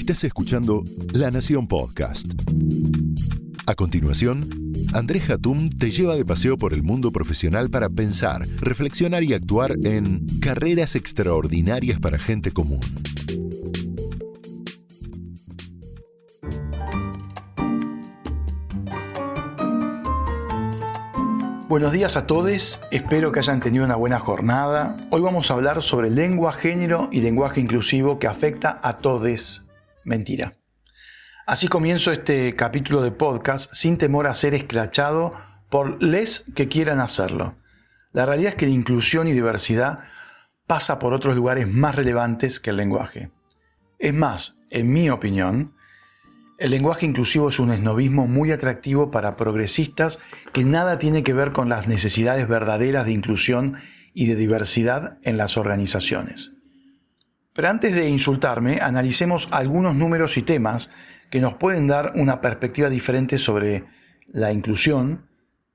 Estás escuchando La Nación Podcast. A continuación, Andrés Hatum te lleva de paseo por el mundo profesional para pensar, reflexionar y actuar en carreras extraordinarias para gente común. Buenos días a todos, espero que hayan tenido una buena jornada. Hoy vamos a hablar sobre lengua, género y lenguaje inclusivo que afecta a todes. Mentira. Así comienzo este capítulo de podcast sin temor a ser escrachado por les que quieran hacerlo. La realidad es que la inclusión y diversidad pasa por otros lugares más relevantes que el lenguaje. Es más, en mi opinión, el lenguaje inclusivo es un esnobismo muy atractivo para progresistas que nada tiene que ver con las necesidades verdaderas de inclusión y de diversidad en las organizaciones. Pero antes de insultarme, analicemos algunos números y temas que nos pueden dar una perspectiva diferente sobre la inclusión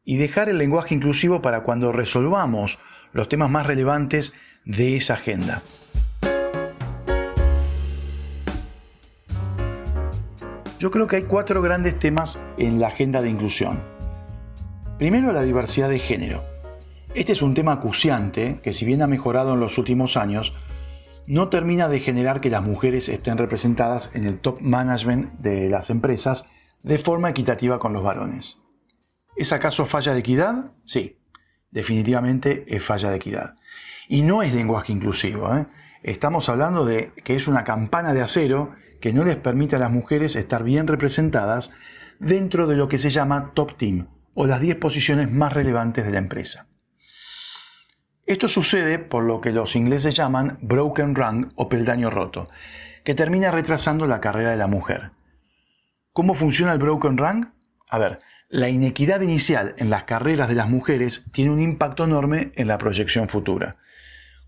y dejar el lenguaje inclusivo para cuando resolvamos los temas más relevantes de esa agenda. Yo creo que hay 4 grandes temas en la agenda de inclusión. Primero, la diversidad de género. Este es un tema acuciante que, si bien ha mejorado en los últimos años, no termina de generar que las mujeres estén representadas en el top management de las empresas de forma equitativa con los varones. ¿Es acaso falla de equidad? Sí, definitivamente es falla de equidad. Y no es lenguaje inclusivo, Estamos hablando de que es una campana de acero que no les permite a las mujeres estar bien representadas dentro de lo que se llama Top Team o las 10 posiciones más relevantes de la empresa. Esto sucede por lo que los ingleses llaman broken rank o peldaño roto, que termina retrasando la carrera de la mujer. ¿Cómo funciona el broken rank? La inequidad inicial en las carreras de las mujeres tiene un impacto enorme en la proyección futura.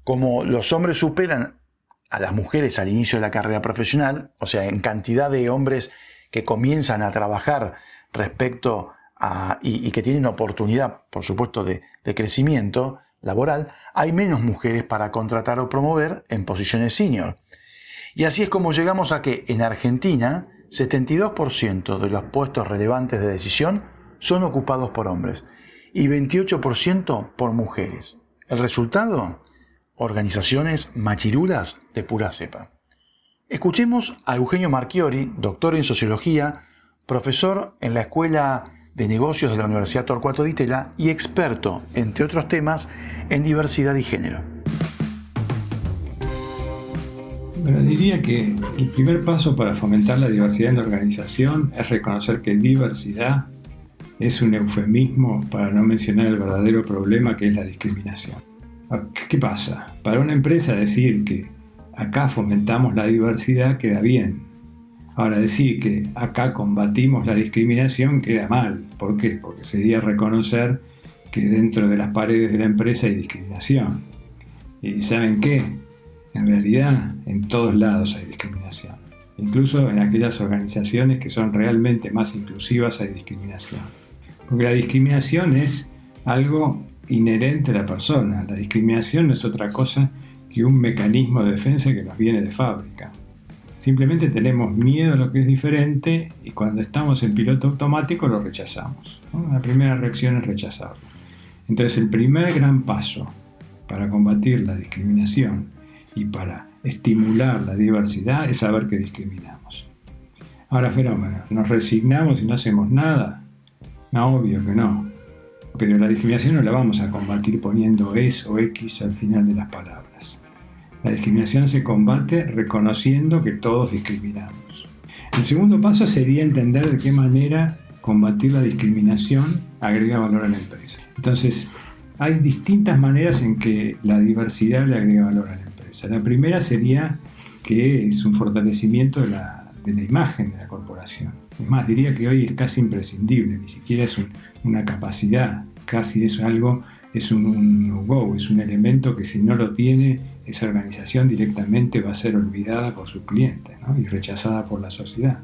Como los hombres superan a las mujeres al inicio de la carrera profesional, o sea, en cantidad de hombres que comienzan a trabajar respecto a y que tienen oportunidad, por supuesto, de crecimiento laboral, hay menos mujeres para contratar o promover en posiciones senior. Y así es como llegamos a que en Argentina 72% de los puestos relevantes de decisión son ocupados por hombres y 28% por mujeres. ¿El resultado? Organizaciones machirulas de pura cepa. Escuchemos a Eugenio Marchiori, doctor en Sociología, profesor en la Escuela de Negocios de la Universidad Torcuato Di Tella y experto, entre otros temas, en diversidad y género. Bueno, diría que el primer paso para fomentar la diversidad en la organización es reconocer que diversidad es un eufemismo para no mencionar el verdadero problema que es la discriminación. ¿Qué pasa? Para una empresa decir que acá fomentamos la diversidad queda bien. Ahora decir que acá combatimos la discriminación queda mal. ¿Por qué? Porque sería reconocer que dentro de las paredes de la empresa hay discriminación. ¿Y saben qué? En realidad, en todos lados hay discriminación. Incluso en aquellas organizaciones que son realmente más inclusivas hay discriminación. Porque la discriminación es algo inherente a la persona. La discriminación no es otra cosa que un mecanismo de defensa que nos viene de fábrica. Simplemente tenemos miedo a lo que es diferente y cuando estamos en piloto automático lo rechazamos, ¿no? La primera reacción es rechazarlo. Entonces el primer gran paso para combatir la discriminación y para estimular la diversidad es saber que discriminamos. Ahora, fenómeno, ¿nos resignamos y no hacemos nada? No, obvio que no. Pero la discriminación no la vamos a combatir poniendo es o x al final de las palabras. La discriminación se combate reconociendo que todos discriminamos. El segundo paso sería entender de qué manera combatir la discriminación agrega valor a la empresa. Entonces, hay distintas maneras en que la diversidad le agrega valor a la empresa. La primera sería que es un fortalecimiento de la imagen de la corporación. Es más, diría que hoy es casi imprescindible, ni siquiera es una capacidad, casi es algo, es un no-go, es un elemento que si no lo tiene, esa organización directamente va a ser olvidada por sus clientes, ¿no? Y rechazada por la sociedad.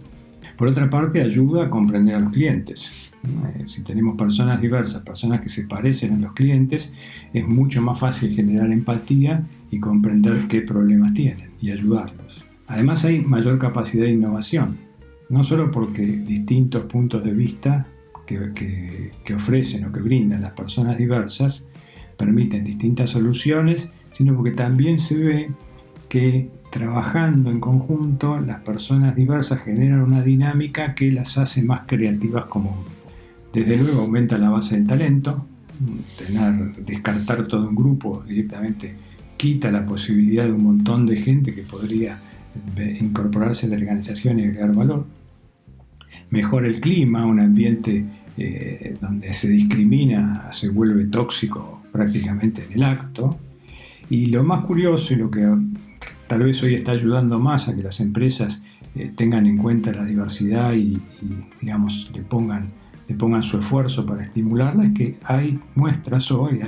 Por otra parte, ayuda a comprender a los clientes. Si tenemos personas diversas, personas que se parecen a los clientes, es mucho más fácil generar empatía y comprender qué problemas tienen y ayudarlos. Además hay mayor capacidad de innovación, no solo porque distintos puntos de vista que ofrecen o que brindan las personas diversas permiten distintas soluciones, sino porque también se ve que trabajando en conjunto las personas diversas generan una dinámica que las hace más creativas como grupo. Desde luego aumenta la base del talento, descartar todo un grupo directamente quita la posibilidad de un montón de gente que podría incorporarse a la organización y agregar valor. Mejora el clima, un ambiente donde se discrimina se vuelve tóxico prácticamente en el acto. Y lo más curioso y lo que tal vez hoy está ayudando más a que las empresas tengan en cuenta la diversidad y digamos, le pongan su esfuerzo para estimularla, es que hay muestras hoy,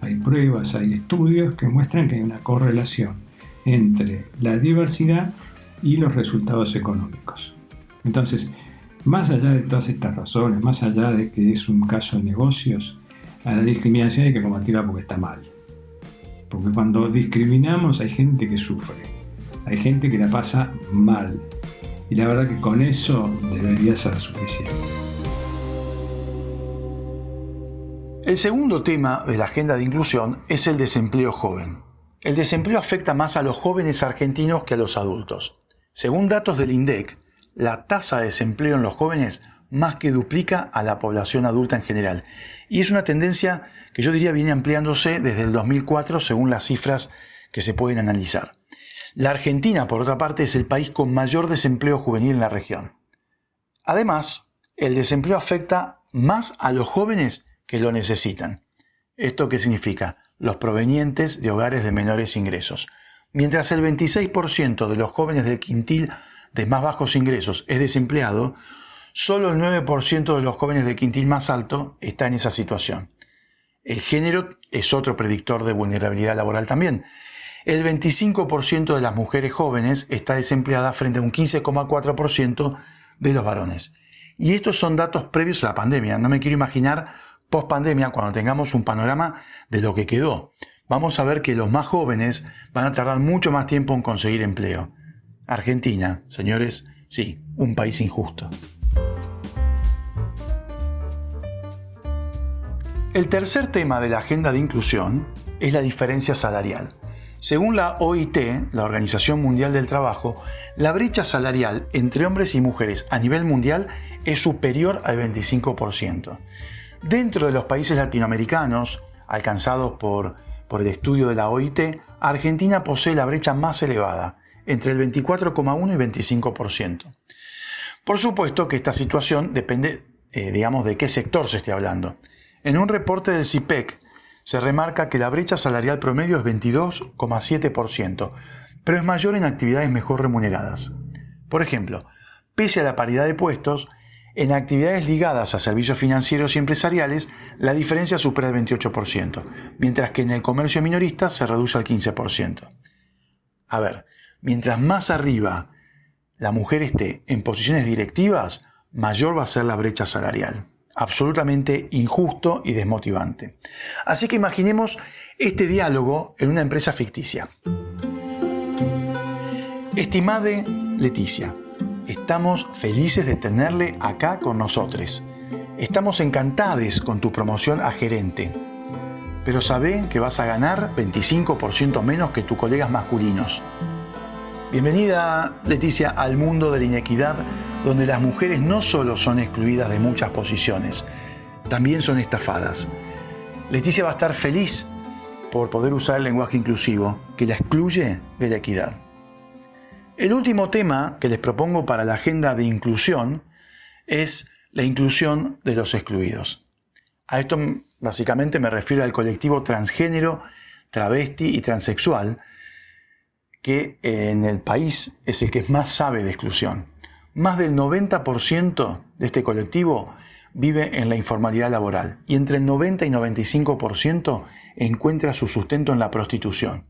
hay pruebas, hay estudios que muestran que hay una correlación entre la diversidad y los resultados económicos. Entonces, más allá de todas estas razones, más allá de que es un caso de negocios, a la discriminación hay que combatirla porque está mal. Porque cuando discriminamos hay gente que sufre, hay gente que la pasa mal. Y la verdad que con eso debería ser suficiente. El segundo tema de la agenda de inclusión es el desempleo joven. El desempleo afecta más a los jóvenes argentinos que a los adultos. Según datos del INDEC, la tasa de desempleo en los jóvenes más que duplica a la población adulta en general. Y es una tendencia que yo diría viene ampliándose desde el 2004 según las cifras que se pueden analizar. La Argentina, por otra parte, es el país con mayor desempleo juvenil en la región. Además, el desempleo afecta más a los jóvenes que lo necesitan. ¿Esto qué significa? Los provenientes de hogares de menores ingresos. Mientras el 26% de los jóvenes del quintil de más bajos ingresos es desempleado, solo el 9% de los jóvenes del quintil más alto está en esa situación. El género es otro predictor de vulnerabilidad laboral también. El 25% de las mujeres jóvenes está desempleada frente a un 15,4% de los varones. Y estos son datos previos a la pandemia. No me quiero imaginar post pandemia cuando tengamos un panorama de lo que quedó. Vamos a ver que los más jóvenes van a tardar mucho más tiempo en conseguir empleo. Argentina, señores, sí, un país injusto. El tercer tema de la agenda de inclusión es la diferencia salarial. Según la OIT, la Organización Mundial del Trabajo, la brecha salarial entre hombres y mujeres a nivel mundial es superior al 25%. Dentro de los países latinoamericanos, alcanzados por el estudio de la OIT, Argentina posee la brecha más elevada, entre el 24,1 y 25%. Por supuesto que esta situación depende, de qué sector se esté hablando. En un reporte del CIPEC se remarca que la brecha salarial promedio es 22,7%, pero es mayor en actividades mejor remuneradas. Por ejemplo, pese a la paridad de puestos, en actividades ligadas a servicios financieros y empresariales, la diferencia supera el 28%, mientras que en el comercio minorista se reduce al 15%. A ver, mientras más arriba la mujer esté en posiciones directivas, mayor va a ser la brecha salarial. Absolutamente injusto y desmotivante. Así que imaginemos este diálogo en una empresa ficticia. Estimade Leticia, estamos felices de tenerle acá con nosotros. Estamos encantados con tu promoción a gerente. Pero sabé que vas a ganar 25% menos que tus colegas masculinos. Bienvenida, Leticia, al mundo de la inequidad, donde las mujeres no solo son excluidas de muchas posiciones, también son estafadas. Leticia va a estar feliz por poder usar el lenguaje inclusivo, que la excluye de la equidad. El último tema que les propongo para la agenda de inclusión es la inclusión de los excluidos. A esto básicamente me refiero al colectivo transgénero, travesti y transexual, que en el país es el que más sabe de exclusión. Más del 90% de este colectivo vive en la informalidad laboral y entre el 90 y 95% encuentra su sustento en la prostitución.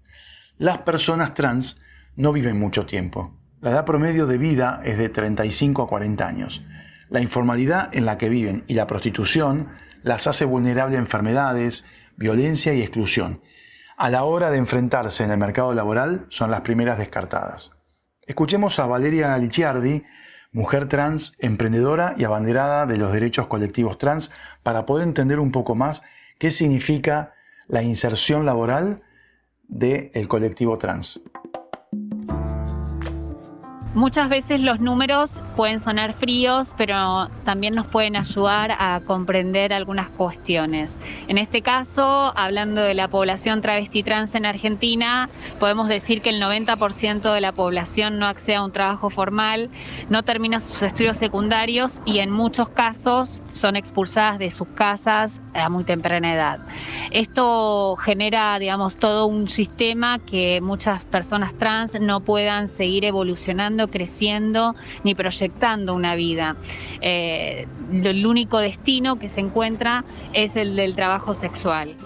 Las personas trans no viven mucho tiempo. La edad promedio de vida es de 35 a 40 años. La informalidad en la que viven y la prostitución las hace vulnerables a enfermedades, violencia y exclusión. A la hora de enfrentarse en el mercado laboral son las primeras descartadas. Escuchemos a Valeria Licciardi, mujer trans, emprendedora y abanderada de los derechos colectivos trans, para poder entender un poco más qué significa la inserción laboral del colectivo trans. Muchas veces los números pueden sonar fríos, pero también nos pueden ayudar a comprender algunas cuestiones. En este caso, hablando de la población travesti trans en Argentina, podemos decir que el 90% de la población no accede a un trabajo formal, no termina sus estudios secundarios y en muchos casos son expulsadas de sus casas a muy temprana edad. Esto genera, todo un sistema que muchas personas trans no puedan seguir evolucionando, creciendo ni proyectando una vida. El único destino que se encuentra es el del trabajo sexual.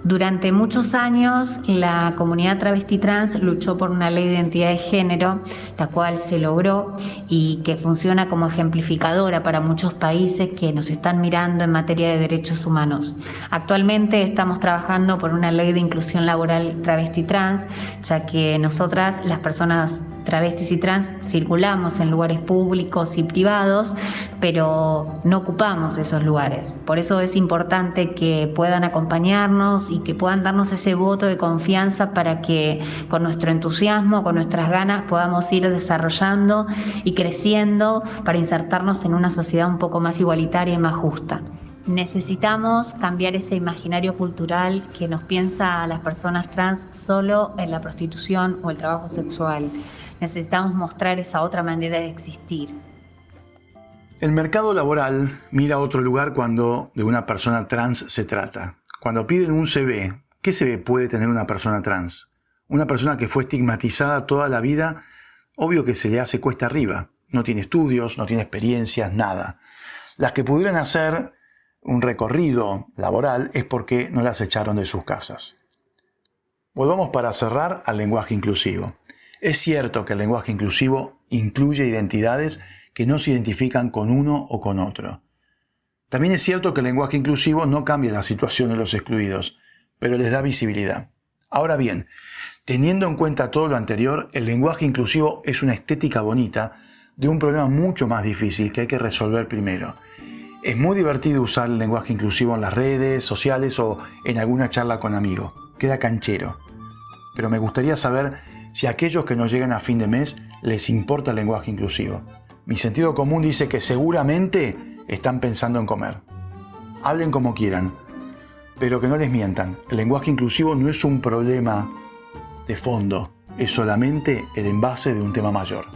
Durante muchos años, la comunidad travesti trans luchó por una ley de identidad de género, la cual se logró y que funciona como ejemplificadora para muchos países que nos están mirando en materia de derechos humanos. Actualmente estamos trabajando por una ley de inclusión laboral travesti trans, ya que nosotras, las personas travestis y trans, circulamos en lugares públicos y privados, pero no ocupamos esos lugares. Por eso es importante que puedan acompañarnos y que puedan darnos ese voto de confianza para que con nuestro entusiasmo, con nuestras ganas, podamos ir desarrollando y creciendo para insertarnos en una sociedad un poco más igualitaria y más justa. Necesitamos cambiar ese imaginario cultural que nos piensa a las personas trans solo en la prostitución o el trabajo sexual. Necesitamos mostrar esa otra manera de existir. El mercado laboral mira a otro lugar cuando de una persona trans se trata. Cuando piden un CV, ¿qué CV puede tener una persona trans? Una persona que fue estigmatizada toda la vida, obvio que se le hace cuesta arriba. No tiene estudios, no tiene experiencias, nada. Las que pudieran hacer un recorrido laboral es porque no las echaron de sus casas. Volvamos para cerrar al lenguaje inclusivo. Es cierto que el lenguaje inclusivo incluye identidades que no se identifican con uno o con otro. También es cierto que el lenguaje inclusivo no cambia la situación de los excluidos, pero les da visibilidad. Ahora bien, teniendo en cuenta todo lo anterior, el lenguaje inclusivo es una estética bonita de un problema mucho más difícil que hay que resolver primero. Es muy divertido usar el lenguaje inclusivo en las redes sociales o en alguna charla con amigos. Queda canchero. Pero me gustaría saber si a aquellos que nos llegan a fin de mes les importa el lenguaje inclusivo. Mi sentido común dice que seguramente están pensando en comer. Hablen como quieran, pero que no les mientan. El lenguaje inclusivo no es un problema de fondo, es solamente el envase de un tema mayor.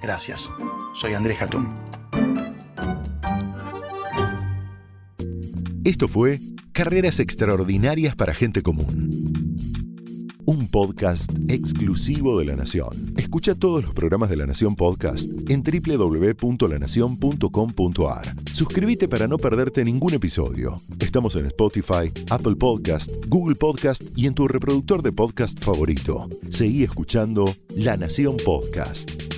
Gracias. Soy Andrés Hatum. Esto fue Carreras Extraordinarias para Gente Común. Un podcast exclusivo de La Nación. Escucha todos los programas de La Nación Podcast en www.lanacion.com.ar. Suscríbete para no perderte ningún episodio. Estamos en Spotify, Apple Podcast, Google Podcast y en tu reproductor de podcast favorito. Seguí escuchando La Nación Podcast.